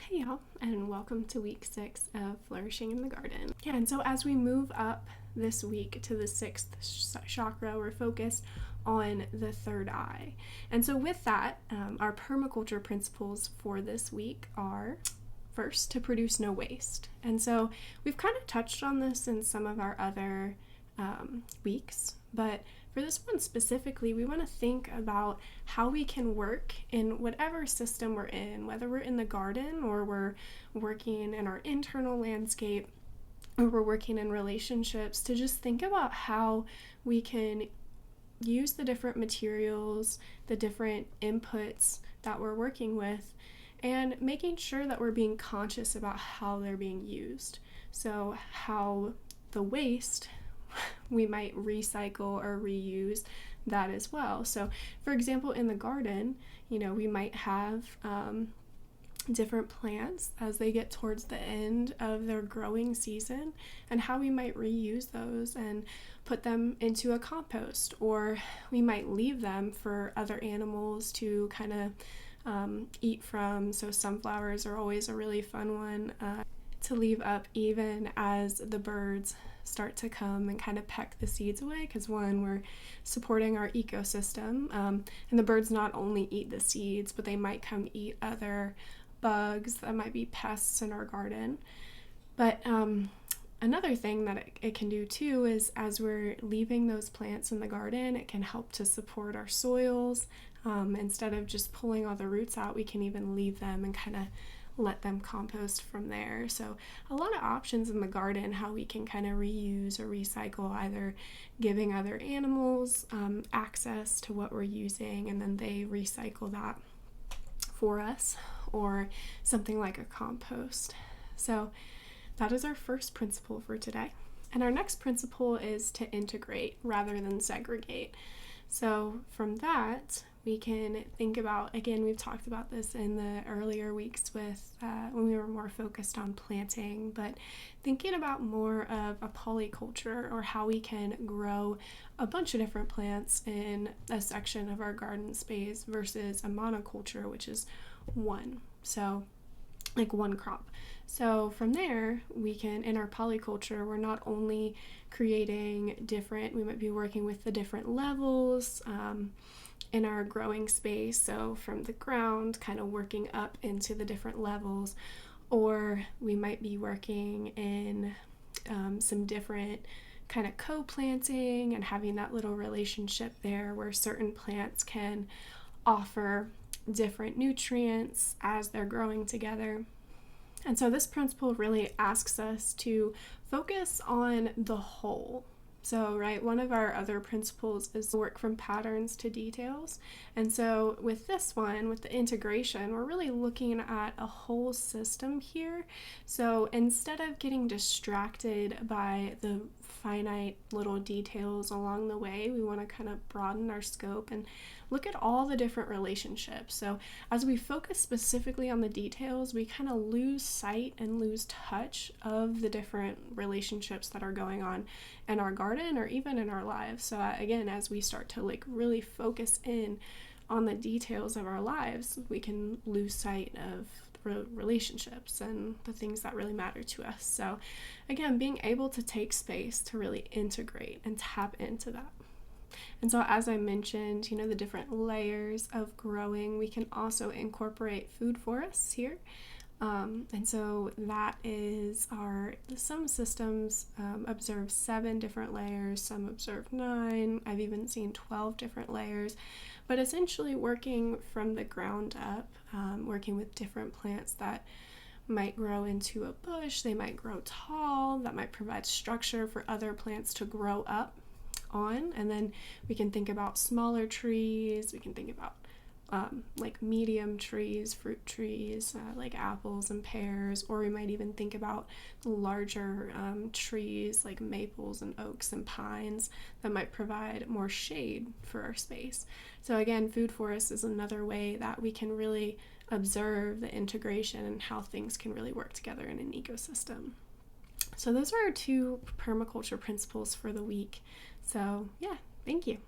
Hey y'all, and welcome to week 6 of Flourishing in the Garden. Yeah, and so as we move up this week to the 6th chakra, we're focused on the third eye. And so with that, our permaculture principles for this week are, first, to produce no waste. And so we've kind of touched on this in some of our other weeks, but for this one specifically, we want to think about how we can work in whatever system we're in, whether we're in the garden or we're working in our internal landscape or we're working in relationships, to just think about how we can use the different materials, the different inputs that we're working with, and making sure that we're being conscious about how they're being used. So how the waste we might recycle or reuse that as well. So for example, in the garden, we might have different plants as they get towards the end of their growing season, and how we might reuse those and put them into a compost, or we might leave them for other animals to kind of eat from. So sunflowers are always a really fun one to leave up even as the birds start to come and kind of peck the seeds away, because one, we're supporting our ecosystem, and the birds not only eat the seeds, but they might come eat other bugs that might be pests in our garden. But another thing that it can do too is, as we're leaving those plants in the garden, it can help to support our soils. Instead of just pulling all the roots out, we can even leave them and kind of let them compost from there. So a lot of options in the garden, how we can kind of reuse or recycle, either giving other animals access to what we're using and then they recycle that for us, or something like a compost. So that is our first principle for today. And our next principle is to integrate rather than segregate. So from that, we can think about, again, we've talked about this in the earlier weeks with when we were more focused on planting, but thinking about more of a polyculture, or how we can grow a bunch of different plants in a section of our garden space versus a monoculture, which is one. So like one crop. So from there, we can, in our polyculture, we're not only creating we might be working with the different levels in our growing space, so from the ground, kind of working up into the different levels, or we might be working in some different kind of co-planting and having that little relationship there where certain plants can offer different nutrients as they're growing together. And so this principle really asks us to focus on the whole. So, right, one of our other principles is work from patterns to details. And so with this one, with the integration, we're really looking at a whole system here. So instead of getting distracted by the finite little details along the way, we want to kind of broaden our scope and look at all the different relationships. So as we focus specifically on the details, we kind of lose sight and lose touch of the different relationships that are going on in our garden or even in our lives. So again, as we start to really focus in on the details of our lives, we can lose sight of relationships and the things that really matter to us. So again, being able to take space to really integrate and tap into that. And so as I mentioned, the different layers of growing, we can also incorporate food forests here. And so that is some systems observe 7 different layers, some observe 9, I've even seen 12 different layers, but essentially working from the ground up, working with different plants that might grow into a bush, they might grow tall, that might provide structure for other plants to grow up on. And then we can think about smaller trees, we can think about like medium trees, fruit trees, like apples and pears, or we might even think about larger trees like maples and oaks and pines that might provide more shade for our space. So again, food forest is another way that we can really observe the integration and how things can really work together in an ecosystem. So those are our 2 permaculture principles for the week. So yeah, thank you.